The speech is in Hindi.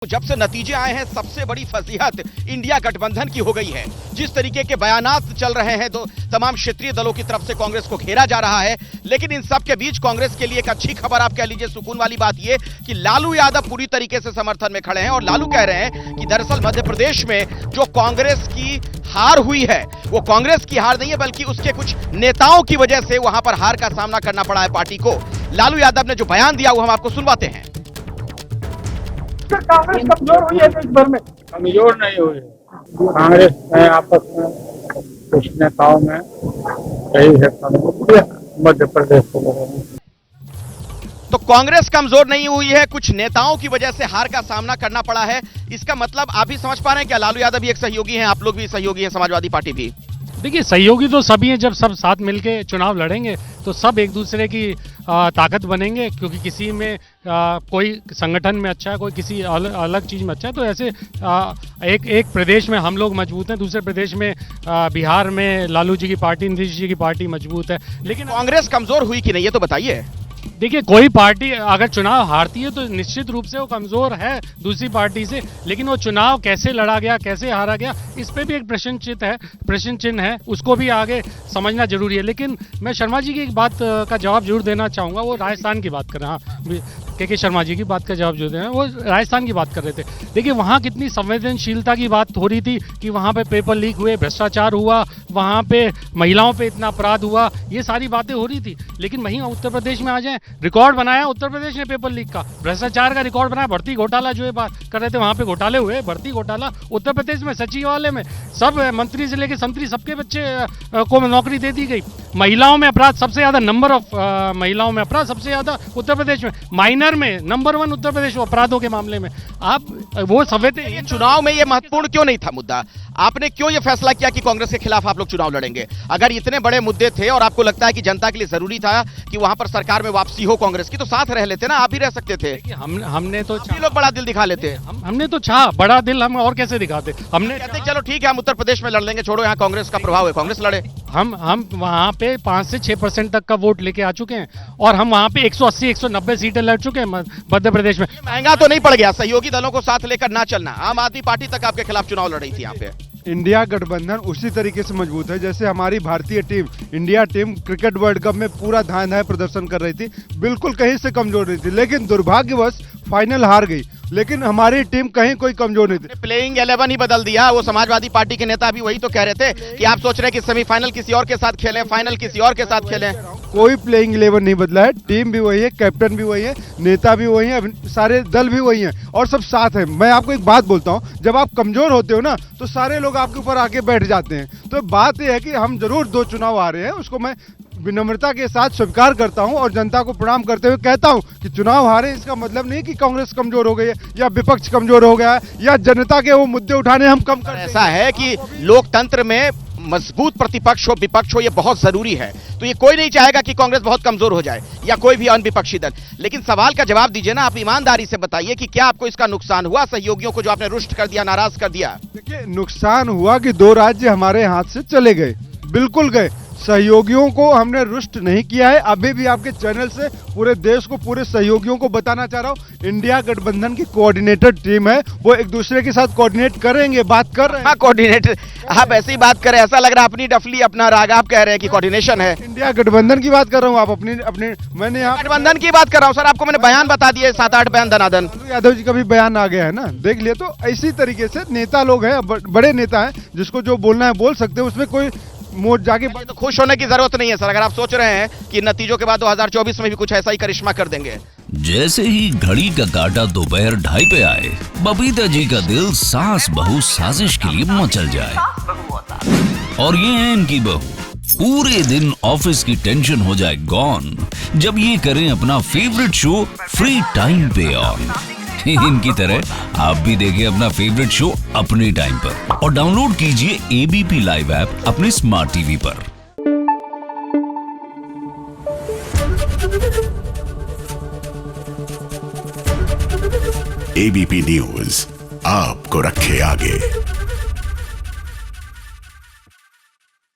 जब से नतीजे आए हैं सबसे बड़ी फजीहत इंडिया गठबंधन की हो गई है। जिस तरीके के बयानात चल रहे हैं तमाम क्षेत्रीय दलों की तरफ से कांग्रेस को घेरा जा रहा है, लेकिन इन सब के बीच कांग्रेस के लिए एक अच्छी खबर, आप कह लीजिए सुकून वाली बात यह कि लालू यादव पूरी तरीके से समर्थन में खड़े हैं और लालू कह रहे हैं कि दरअसल मध्य प्रदेश में जो कांग्रेस की हार हुई है वो कांग्रेस की हार नहीं है, बल्कि उसके कुछ नेताओं की वजह से वहां पर हार का सामना करना पड़ा है पार्टी को। लालू यादव ने जो बयान दिया वो हम आपको सुनवाते हैं। कांग्रेस कमजोर हुई है देश भर में? कमजोर नहीं हुई है। कांग्रेस में आपस में कुछ नेताओं में यही है मध्य प्रदेश को। तो कांग्रेस कमजोर नहीं हुई है, कुछ नेताओं की वजह से हार का सामना करना पड़ा है। इसका मतलब आप भी समझ पा रहे हैं क्या? लालू यादव भी एक सहयोगी हैं, आप लोग भी सहयोगी हैं, समाजवादी पार्टी भी। देखिए, सहयोगी तो सभी हैं। जब सब साथ मिलके चुनाव लड़ेंगे तो सब एक दूसरे की ताकत बनेंगे, क्योंकि किसी में कोई संगठन में अच्छा है, कोई किसी अलग चीज़ में अच्छा है। तो ऐसे एक प्रदेश में हम लोग मजबूत हैं, दूसरे प्रदेश में बिहार में लालू जी की पार्टी, नीतीश जी की पार्टी मजबूत है। लेकिन कांग्रेस कमजोर हुई कि नहीं ये तो बताइए। देखिए, कोई पार्टी अगर चुनाव हारती है तो निश्चित रूप से वो कमजोर है दूसरी पार्टी से, लेकिन वो चुनाव कैसे लड़ा गया, कैसे हारा गया, इस पे भी एक प्रश्न चिन्ह है, उसको भी आगे समझना जरूरी है। लेकिन मैं शर्मा जी की एक बात का जवाब जरूर देना चाहूँगा। वो राजस्थान की बात कर रहे हैं, के शर्मा जी की बात का जवाब जो देना, वो राजस्थान की बात कर रहे थे। देखिए, वहाँ कितनी संवेदनशीलता की बात हो रही थी कि वहाँ पे पेपर लीक हुए, भ्रष्टाचार हुआ, वहाँ पे महिलाओं पे इतना अपराध हुआ, ये सारी बातें हो रही थी। लेकिन वहीं उत्तर प्रदेश में आ जाए, रिकॉर्ड बनाया उत्तर प्रदेश ने पेपर लीक का, भ्रष्टाचार का रिकॉर्ड बनाया, भर्ती घोटाला जो है बात कर रहे थे, वहाँ पे घोटाले हुए, भर्ती घोटाला उत्तर प्रदेश में, सचिवालय में सब मंत्री से लेकर संतरी सबके बच्चे को नौकरी दे दी गई। महिलाओं में अपराध सबसे ज्यादा, नंबर ऑफ महिलाओं में अपराध सबसे ज्यादा उत्तर प्रदेश में, माइनर में नंबर 1 उत्तर प्रदेश अपराधों के मामले में। आप वो सवेरे चुनाव में ये महत्वपूर्ण क्यों नहीं था मुद्दा? आपने क्यों ये फैसला किया कि कांग्रेस के खिलाफ आप लोग चुनाव लड़ेंगे? अगर इतने बड़े मुद्दे थे और आपको लगता है कि जनता के लिए जरूरी था कि वहां पर सरकार में वापसी हो कांग्रेस की, तो साथ रह लेते ना, आप भी रह सकते थे। हमने तो लोग बड़ा दिल दिखा लेते, हमने तो चाहा बड़ा दिल, हम और कैसे दिखाते? हमने कहते चलो ठीक है हम उत्तर प्रदेश में लड़ लेंगे, छोड़ो यहाँ कांग्रेस का प्रभाव है, कांग्रेस लड़े। हम वहाँ पे 5 से 6% तक का वोट लेके आ चुके हैं और हम वहाँ पे 180-190 सीटें लड़ चुके हैं मध्य प्रदेश में। महंगा तो नहीं पड़ गया सहयोगी दलों को साथ लेकर ना चलना? आम आदमी पार्टी तक आपके खिलाफ चुनाव लड़ रही थी यहाँ पे। इंडिया गठबंधन उसी तरीके से मजबूत है जैसे हमारी भारतीय team, India team cricket world cup में पूरा धांधली प्रदर्शन कर रही थी, बिल्कुल कहीं से कमजोर नहीं थी, लेकिन दुर्भाग्यवश फाइनल हार गई। लेकिन हमारी टीम कहीं कोई कमजोर नहीं थी। प्लेइंग 11 ही बदल दिया। वो समाजवादी पार्टी के नेता भी वही तो कह रहे थे कि आप सोच रहे हैं कि सेमीफाइनल किसी और के साथ खेलें, फाइनल किसी और के साथ खेलें। कोई प्लेइंग 11 नहीं बदला है, टीम भी वही है, कैप्टन भी वही है, नेता भी वही है, सारे दल भी वही हैं और सब साथ हैं। मैं आपको एक बात बोलता हूं, जब आप कमजोर होते हो ना तो सारे लोग आपके ऊपर आके बैठ जाते हैं। तो बात यह है कि हम जरूर 2 चुनाव आ रहे हैं, उसको मैं विनम्रता के साथ स्वीकार करता हूं और जनता को प्रणाम करते हुए कहता हूं कि चुनाव हारे इसका मतलब नहीं कि कांग्रेस कमजोर हो गई है या विपक्ष कमजोर हो गया है या जनता के वो मुद्दे उठाने हम कम कर। ऐसा है कि लोकतंत्र में मजबूत प्रतिपक्ष हो, विपक्ष हो, ये बहुत जरूरी है। तो ये कोई नहीं चाहेगा कि कांग्रेस बहुत कमजोर हो जाए या कोई भी अन्य विपक्षी दल। लेकिन सवाल का जवाब दीजिए ना, आप ईमानदारी से बताइए कि क्या आपको इसका नुकसान हुआ, सहयोगियों को जो आपने रुष्ट कर दिया, नाराज कर दिया? देखिए, नुकसान हुआ कि 2 राज्य हमारे हाथ से चले गए, बिल्कुल गए। सहयोगियों को हमने रुष्ट नहीं किया है। अभी भी आपके चैनल से पूरे देश को, पूरे सहयोगियों को बताना चाह रहा हूँ, इंडिया गठबंधन की कोऑर्डिनेटेड टीम है, वो एक दूसरे के साथ कोऑर्डिनेट करेंगे, बात कर रहे हैं। कोऑर्डिनेटर, आप ऐसी बात करें, ऐसा लग रहा है अपनी डफली अपना राग आप कह रहे हैं कि कोऑर्डिनेशन है। इंडिया गठबंधन की बात कर रहा हूँ, आप अपने मैंने यहाँ गठबंधन की बात कर रहा हूँ सर, आपको मैंने बयान बता दिए, 7-8 बयान दनादन। यादव जी का भी बयान आ गया है ना, देख लिया। तो इसी तरीके से नेता लोग हैं, बड़े नेता हैं, जिसको जो बोलना है बोल सकते हैं, उसमें कोई मोड़ जाके तो खुश होने की जरूरत नहीं है सर, अगर आप सोच रहे हैं कि नतीजों के बाद 2024 में भी कुछ ऐसा ही करिश्मा कर देंगे। जैसे ही घड़ी का काटा दोपहर 2:30 पे आए, बबीता जी का दिल सास बहू साजिश के लिए मचल जाए। और ये है इनकी बहू, पूरे दिन ऑफिस की टेंशन हो जाए गॉन जब ये करें अपना फेवरेट शो फ्री टाइम पे ऑन। इनकी तरह आप भी देखिए अपना फेवरेट शो अपने टाइम पर और डाउनलोड कीजिए एबीपी लाइव ऐप अपने स्मार्ट टीवी पर। एबीपी न्यूज आपको रखे आगे।